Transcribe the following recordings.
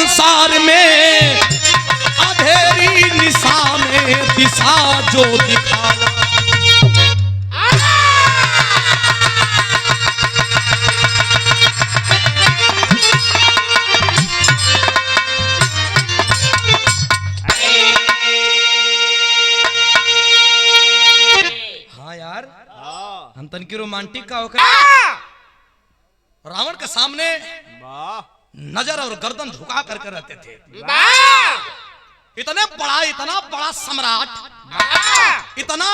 संसार में अंधेरी निशा में दिशा जो दिखावा। हाँ यार, हम तनकी रोमांटिक का होकर रावण के सामने नजर और गर्दन झुका करके रहते थे। इतना बड़ा सम्राट, इतना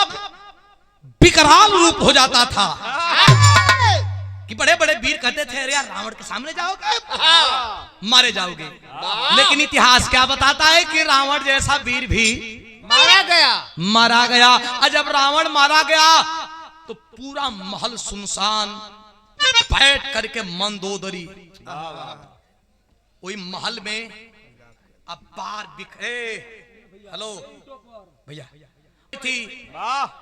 विकराल रूप हो जाता था कि बड़े बड़े वीर कहते थे अरे यार रावण के सामने जाओगे मारे जाओगे। लेकिन इतिहास क्या बताता है कि रावण जैसा वीर भी मारा गया। और जब रावण मारा गया तो पूरा महल सुनसान, बैठ करके मंदोदरी वही महल में अब बार बिखरे। हेलो भैया थी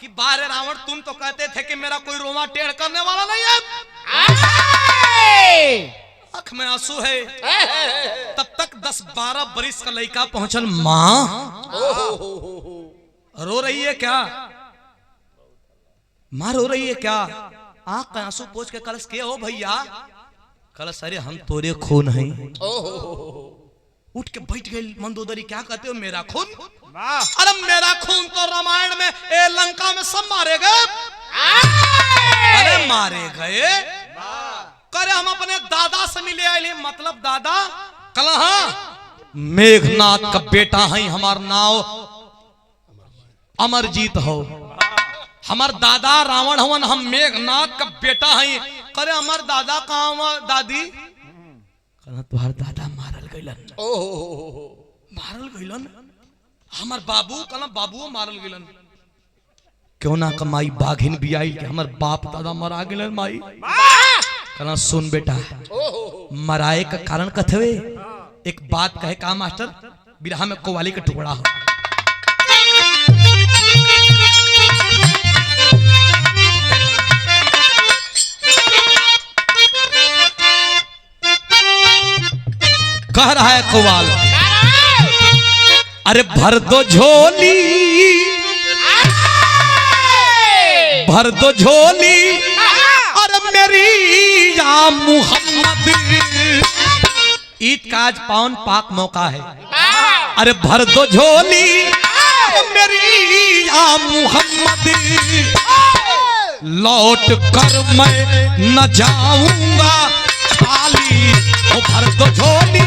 कि बारे रावण तुम तो कहते थे कि मेरा कोई रोमा टेढ़ करने वाला नहीं है, आंख में आंसू है। तब तक 10-12 बरिस का लड़का पहुंचल। माँ रो रही है क्या? माँ रो रही है क्या? आंख का आंसू पोंछ के कलश के हो भैया? कलश अरे हम तोरे खून हैं। उठ के बैठ गई मंदोदरी। क्या कहते हो मेरा खून? अरे मेरा खून तो रामायण में लंका में सब मारे गए। अरे मारे गए करे हम अपने दादा से मिले आए। मतलब दादा कल मेघनाथ का बेटा है, हमार नाव अमरजीत हो। हमार दादा रावण हवन, हम मेघनाथ का बेटा है। करे हमार दादा कहाँ दादी? तुहार दादा मारल गइलन। मारल गइलन। हमार बाबू कहना बाबू मारल गइलन। क्यों ना कमाई बाघिन भी आई कि हमार बाप दादा मरा गइलन। माई कहना सुन बेटा, मराए का कारण कथवे एक बात कहे का मास्टर, बिरहा में कोवाली का टुकड़ा हो। कह रहा है कोवाल, अरे भर दो झोली, भर दो झोली, अरे मेरी या मुहम्मद। ईद का आज पावन पाक मौका है। अरे भर दो झोली मेरी या मुहम्मद, लौट कर मैं न जाऊंगा खाली। ओ भर दो झोली,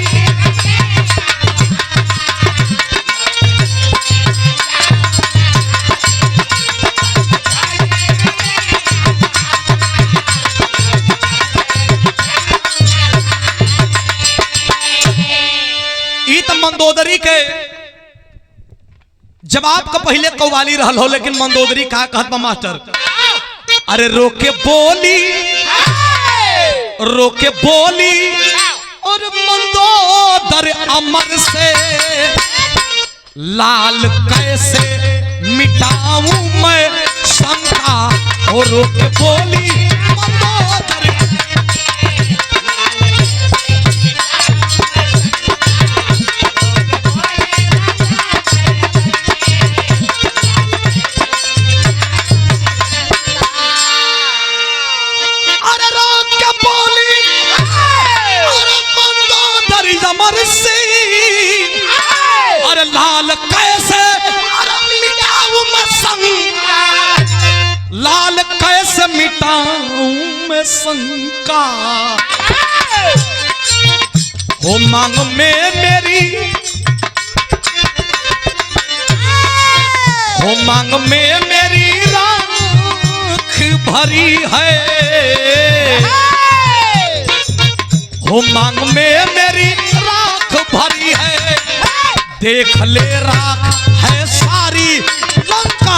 मंदोदरी के जवाब का पहले कव्वाली रहल हो, लेकिन मंदोदरी का कहत मास्टर, अरे रोके बोली, रोके बोली और मंदोदर अमर से लाल कैसे मिटाऊं मैं शंका। और रोके बोली मंदोदर, अरे लाल कैसे मिटाऊं मैं शंका, लाल कैसे मिटाऊं मैं शंका। हो मांग में मेरी, हो मांग में मेरी राख भरी है, हो मांग में मेरी राख भरी है। देख ले राख है सारी लंका,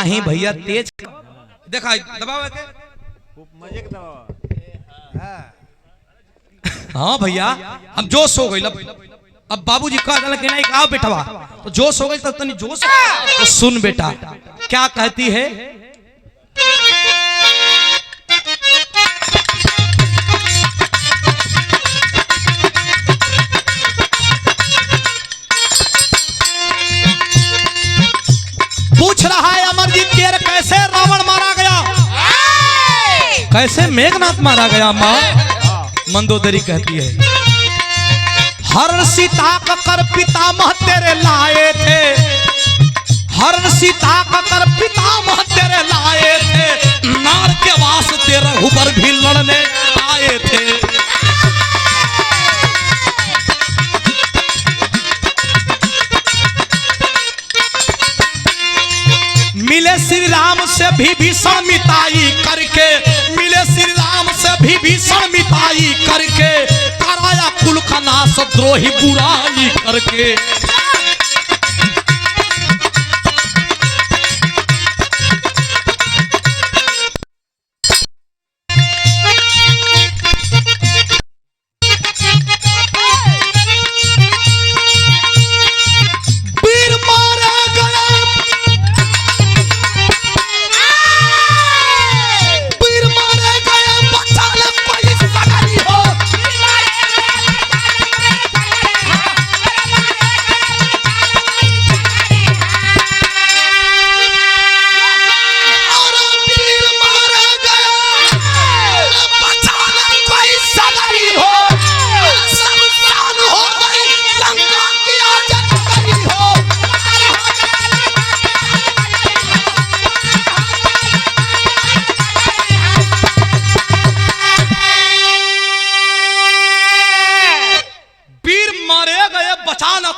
नहीं भैया तेज देखा दबाव है खूब मजे का दबाव। हाँ भैया हम जोश हो गई। अब बाबूजी कह दिया कि नहीं आओ बेटवा, तो जोश हो गई। तब तनी जोश तो सुन बेटा क्या कहती है। पूछ रहा है अमरजीत केर कैसे रावण मारा गया, कैसे मेघनाथ मारा गया। माँ मंदोदरी कहती है हरण सीता का कर पितामह तेरे लाए थे, हरण सीता का कर पितामह तेरे लाए थे, नार के वास्ते रघुबर भी लड़ने आए थे। मिले श्री राम से भी भीषण मिताई करके, मिले श्री राम से भी भीषण मिताई करके, कराया कुल का नाश द्रोही बुराई करके।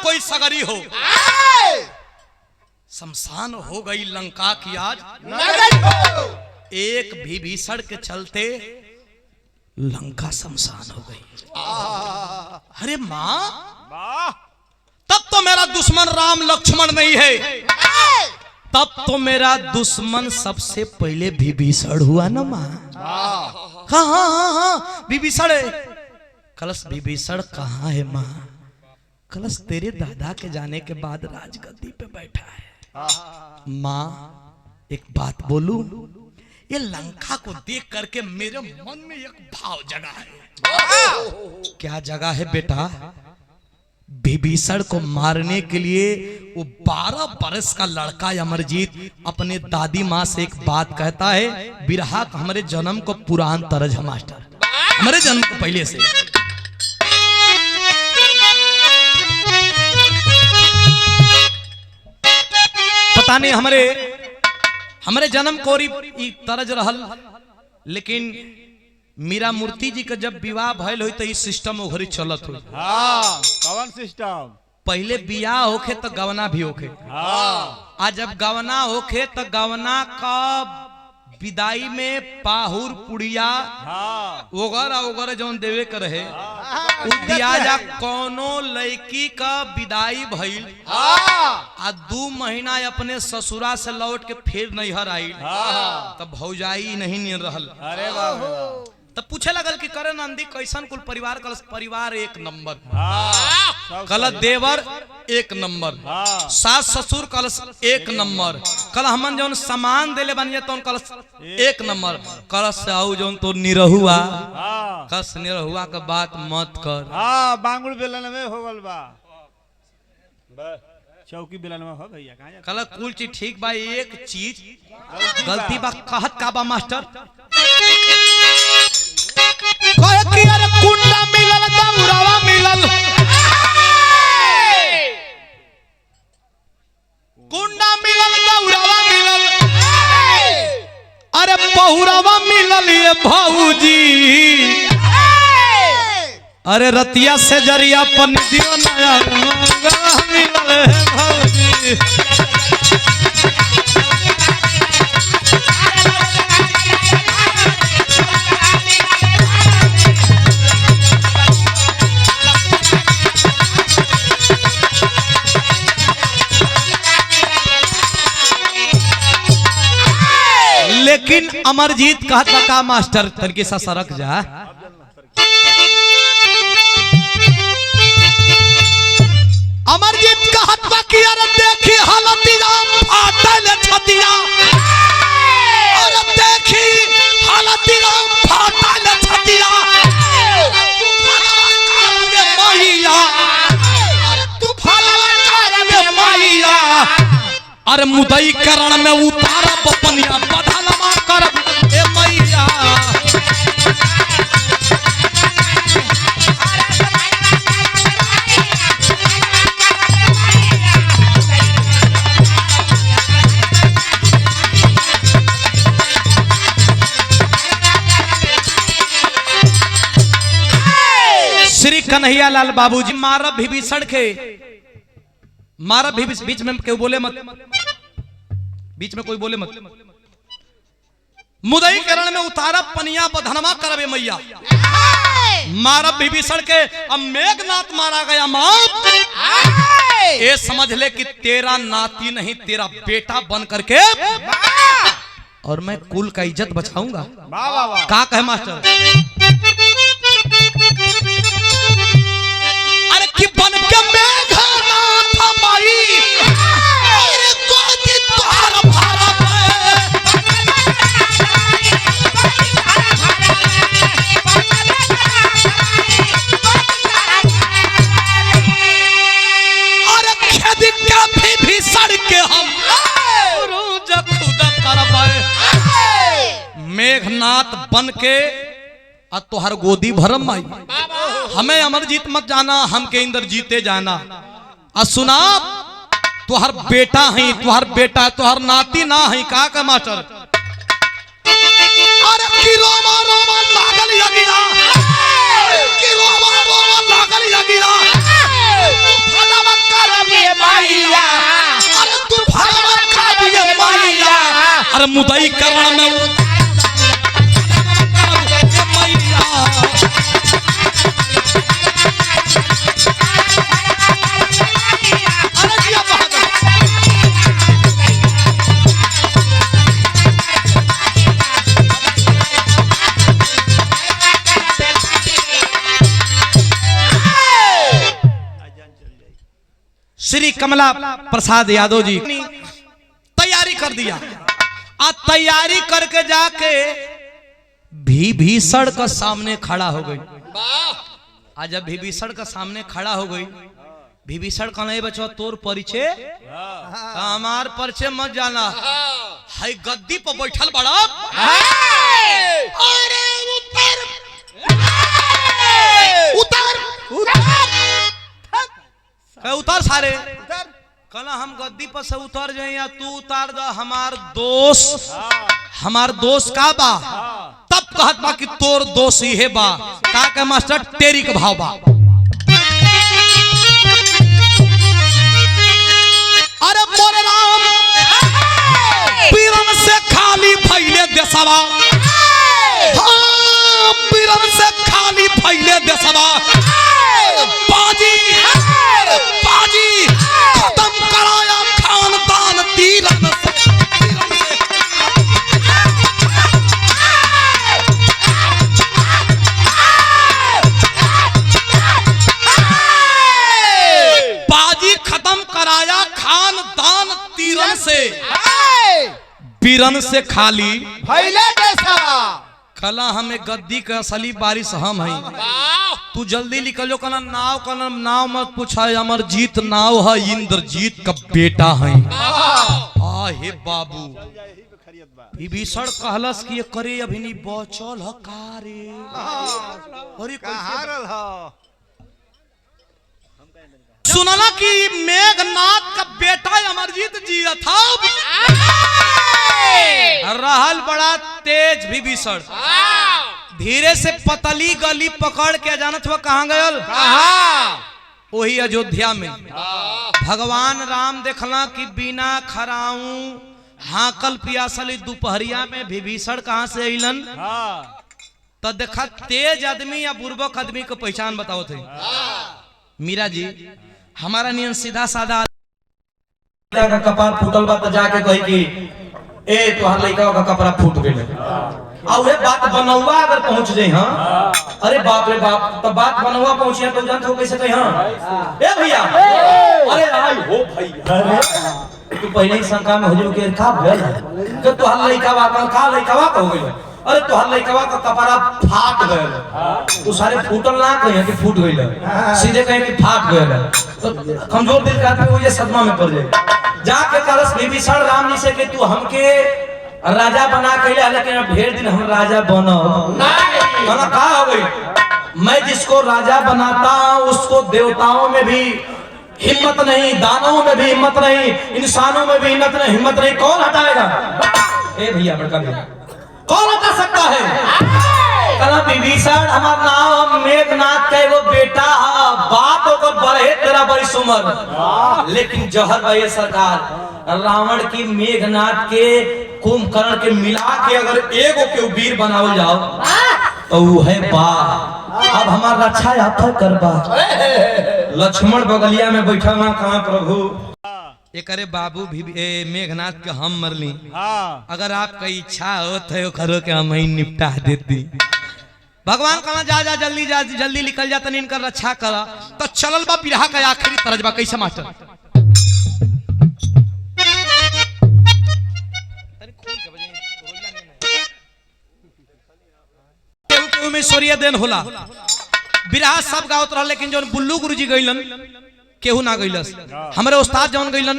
कोई सगरी हो, शमशान हो गई लंका की आज एक विभीषण के चलते लंका शमशान हो गई। अरे माँ तब तो मेरा दुश्मन राम लक्ष्मण नहीं है, तब तो मेरा दुश्मन सबसे पहले विभीषण हुआ ना माँ। हाँ विभीषण कलश, विभीषण कहाँ है माँ? कलश तेरे दादा के जाने के बाद राजगद्दी पे बैठा है। माँ एक बात बोलूं, ये लंका को देख करके मेरे मन में एक भाव जगा है। क्या जगा है बेटा? विभीषण को मारने के लिए वो 12 बरस का लड़का अमरजीत अपने दादी माँ से एक बात कहता है, बिरहा हमारे जन्म को पुरान तरज है मास्टर, हमारे जन्म को पहले से। पता नहीं हमारे जन्म कोरी तरज रहल, लेकिन मीरा मूर्ति जी का जब विवाह भयल हुई तो इस सिस्टम ओघरी चलत हुई। कौन सिस्टम? पहले बियाह होखे तो गवना भी होखे। आज जब गवना होखे तो गवना का विदाई में पाहुर पुड़िया वगैरह जौन देवे कर रहे दिया जा। कोनो लड़की का विदाई भइल आ 2 महीना अपने ससुरा से लौट के फिर नैहर आई, तब भौजाई नहीं रहल। अरे वाह। तब पूछे लगल कि करे नंदी कैसन कुल परिवार? कल परिवार एक नंबर, कल देवर एक नंबर, सास ससुर कल एक नंबर, कल हमन जौन सामान देले बनिए तो कल एक नंबर, कल से आऊ जौन तो निरहुआ, कस निरहुआ का बात मत कर। बांगुड़ बेलन में हो गल बा, चौकी बेलन में हो भैया। कल कुल चीज ठीक बा, एक चीज गलती बा। कहत का बा मास्टर? कहे कि अरे कुंडा मिलल दौरावा मिलल, कुंडा मिलल दौरावा मिलल, अरे बहुरावा मिलल ये भौजी, अरे रतिया से जरिया पनिदियो नया मिलल है भौजी। लेकिन अमरजीत कहता का मास्टर तनके सा सरक जा, हालतिया फाटल छतिया और देखी हालतिया फाटल छतिया अरे मुदई करण में उतारा बपनिया बधनमा कर ए मैया श्री कन्हैया लाल बाबूजी मारब विभीषण के मारब बीच में कोई बोले मत बीच में कोई बोले मत मुदई करण में उतारा पनिया बधनमा करबे मैया मारब विभीषण के अब मेघनाथ मारा गया मां ये समझ ले कि तेरा नाती नहीं तेरा बेटा बन करके और मैं कुल का इज्जत बचाऊंगा का कहे मास्टर अरे कि बन के मेघनाथ माई अरे गोदी द्वार भरा अरे खेद के विभीषण के हम रोज खुद करबे मेघनाथ बन के आ तोहर गोदी भरम माई हमें अमरजीत मत जाना हमके इंद्र जीते जाना आ सुना तोहर बेटा है तोहर बेटा तोहर नाती ना है का मास्टर अरे कि रोमा रोमा लागल यगिरा कि रोमा रोमा लागल यगिरा भलवा करबे मैया अरे तू भलवा करबे मैया अरे मुदई करण में श्री कमला प्रसाद यादव जी तैयारी कर दिया आ तैयारी करके जाके विभीषण का सामने खड़ा हो गई आज जब विभीषण का सामने खड़ा हो गई विभीषण का नहीं बचवा तोर परिचय हमार परिचय मत जाना है गद्दी पर बैठल बड़ा अरे उतर सारे कहना हम गद्दी पर से उतर जाए या तू उतार द हमार दोस्त का बा तब कहत बा कि तोर दोष ही है बा का के मास्टर टेरी के भाव बा अरे मोरे राम पीरन से खाली फैले देसवा हाँ पीरन से खाली फैले देसवा बाजी बाजी खत्म कराया खानदान तीरन से बाजी खत्म कराया खानदान तीरन से पीरन से खाली फैले देसवा कला हमें गद्दी का असली बारिश हम है तू जल्दी निकल जो कहना नाव का नाव मत पूछा अमरजीत नाव है इंद्रजीत का बेटा है हे बाबू विभीषण कहलस कि ये करे अभी नहीं बचल ह कारे अरे हारल ह सुनला कि मेघनाथ का बेटा अमरजीत जी था रहल बड़ा तेज विभीषण धीरे से पतली गली पकड़ के जानत हुआ कहां गयल वही अयोध्या में भगवान राम देखला कि बिना खराऊ हाकल पियासल दोपहरिया में विभीषण कहां से अइलन तो देखा तेज आदमी या बुर्बक आदमी को पहचान बताओ थे मीरा जी हमारा नियम सीधा साधा का कपार फूटल बा तो जाके कही कि ए तोहर लइका का कपड़ा फूट गेल आ उहे बात बनौवा अगर पहुंच जाई हां अरे बाप रे बाप तो बात बनौवा पहुंचिया तो जानत हो कैसे कही हां ए भैया अरे आई हो भैया तू पहले ही शंका में हो जो के का भेल तो तोहर लइकावा का लइकावा हो गइल। अरे तोहर लइकावा का कपड़ा फाट गइल। तू सारे फूटल ना कहे कि फूट गइल, सीधे कहे कि फाट गइल। तो कमजोर दिल का आदमी वो ये सदमा में पड़ जाए। जाके कलश विभीषण राम जी से कि तू हमके राजा बना के लेकिन अब ढेर दिन हम राजा बनो नहीं। का हो गई? मैं जिसको राजा बनाता हूं उसको देवताओं में भी हिम्मत नहीं, दानवों में भी हिम्मत नहीं, इंसानों में भी हिम्मत नहीं। कौन हटाएगा? ए भैया बड़का भैया कौन हटा सकता है? कहना विभीषण हमारा नाम मेघनाथ का एगो बेटा बात होकर बढ़े तेरा बड़ी सुमर, लेकिन जहर भाई सरकार रावण की मेघनाथ के कुंभकर्ण के मिला के अगर एगो के वीर बनावल जाओ तो वो है बा। अब हमारा रक्षा आप करबा। लक्ष्मण बगलिया में बैठा ना कहा प्रभु एक अरे बाबू भी मेघनाथ के हम मरली। हाँ अगर आपका इच्छा हो तो करो के हम ही निपटा देती। भगवान कहना जा जा जल्दी निकल जा तनी इनकर रक्षा करा। तो चलल बा बिरहा का आखिरी तरजबा कैसे मास्टर में सूर्य देन होला बिरहा सब गावत रहा, लेकिन जो बुल्लू गुरुजी गइलन केहू ना गइलस। हमरे उस्ताद जौन गइलन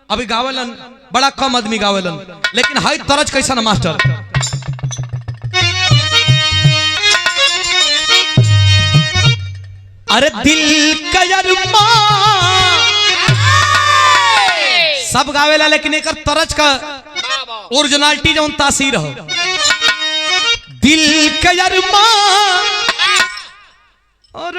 अभी गावेलन बड़ा कम आदमी गावेलन, लेकिन हाई तरज कैसा ना मास्टर। अरे दिल का अरमान सब गावेला, लेकिन एक तरज का ओरिजिनलिटी जौन तासीर हो। दिल का अरमान और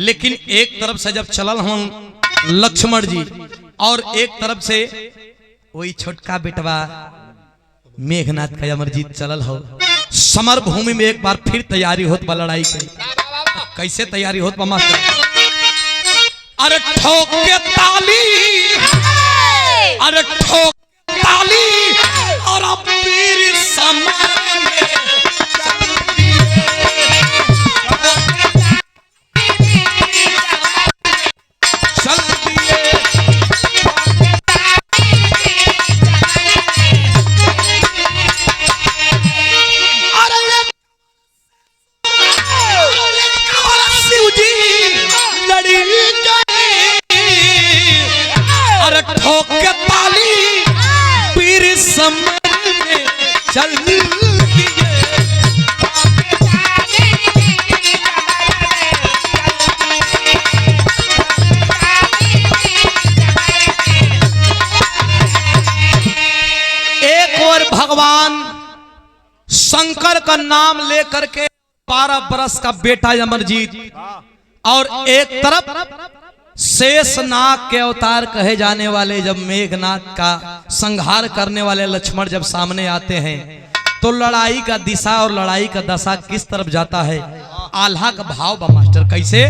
लेकिन एक तरफ से जब चलल हम लक्ष्मण जी और एक तरफ से वही छोटका बेटवा मेघनाथ का अमरजीत चलल हो। समर भूमि में एक बार फिर तैयारी होत बा लड़ाई के। कैसे तैयारी होत बा मास्टर? अरे ठोक के ताली, अरे ठोक ताली और अब फिर समर चल एक और भगवान शंकर का नाम लेकर के 12 बरस का बेटा अमरजीत, और एक तरफ शेषनाग के अवतार कहे जाने वाले जब मेघनाथ का संहार करने वाले लक्ष्मण जब सामने आते हैं तो लड़ाई का दिशा और लड़ाई का दशा किस तरफ जाता है? आल्हा का भाव बा मास्टर कैसे?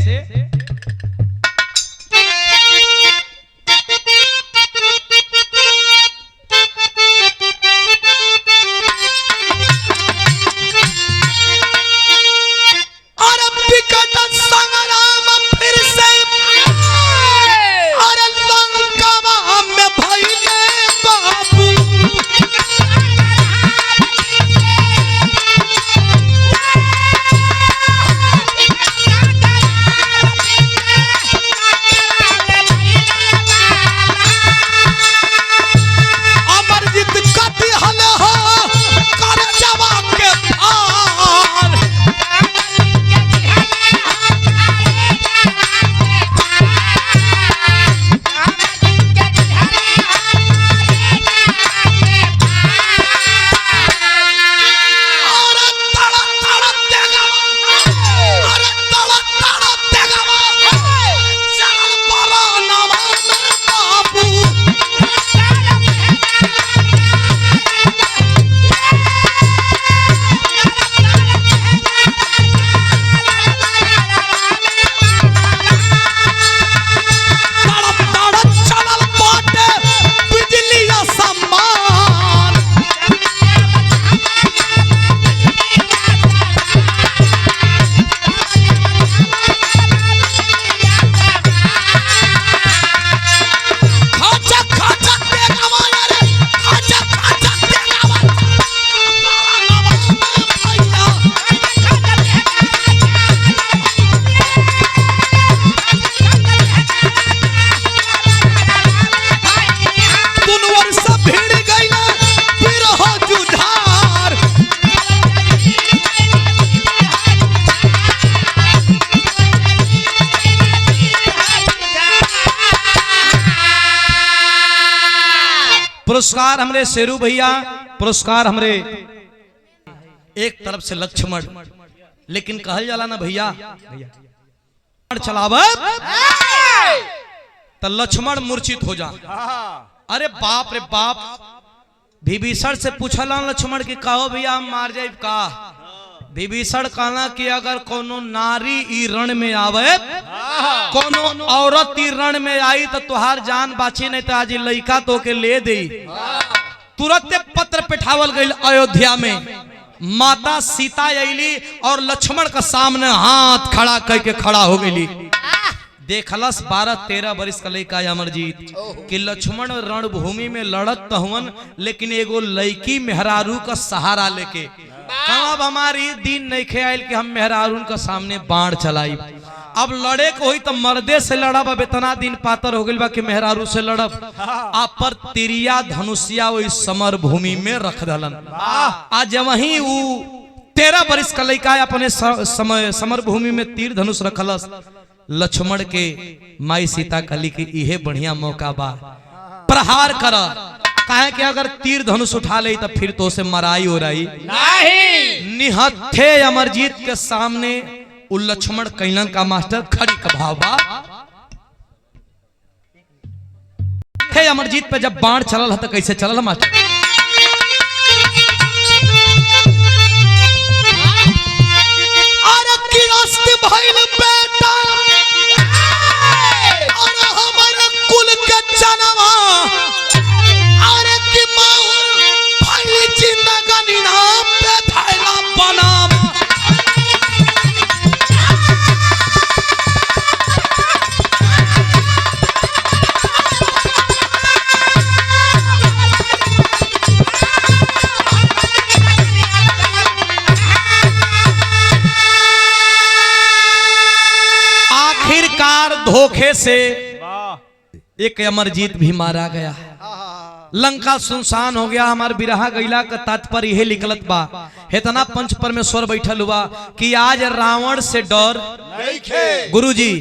पुरस्कार हमरे शेरू भैया, पुरस्कार हमरे एक तरफ से लक्ष्मण, लेकिन कहल जाला ना भैया चलावत तो लक्ष्मण मूर्छित हो जा। अरे बाप रे बाप, विभीषण से पूछला लक्ष्मण की कहो भैया हम मार जाए का। विभीषण कहला कि अगर कोनो नारी ई रण में आवे, कोनो औरत ई रण में आई तो तुहार जान बाची, नहीं तो आज लड़का तो के ले दे। तुरंत पत्र पिठावल गई अयोध्या में, माता सीता अली और लक्ष्मण का सामने हाथ खड़ा करके खड़ा हो गई। देखलस 12-13 बरिस का लड़का अमरजीत कि लक्ष्मण रणभूमि में लड़त तहवन, लेकिन एगो लड़की मेहरारू का सहारा लेके। अब हमारी दिन नहीं ख्याल कि हम मेहरारू का सामने बाण चलाई। अब लड़े को हुई तो मर्दे से लड़ब, अब इतना दिन पातर हो गई बा कि मेहरारू से लड़ब। आप पर तिरिया धनुषिया वही समर भूमि में रख दलन। आज वही वो 13 बरिस का लड़का अपने समर भूमि में तीर धनुष रखलस। लक्ष्मण के माई सीता कली की इहे बढ़िया मौका बा, प्रहार कर। काहे कि अगर तीर धनुष उठा ले तो फिर तो से मराई हो रही नहीं। निहत्थे अमरजीत के सामने उ लक्ष्मण कैलन का मास्टर खड़ी का भाव बा। थे अमरजीत पे जब बाण चलल तो कैसे चलल मास्टर? धोखे से एक अमरजीत भी मारा गया। लंका सुनसान हो गया। हमार बिरहा गैला का तात्पर्य यह निकलत बा, इतना पंच परमेश्वर बैठल हुआ कि आज रावण से डर गुरुजी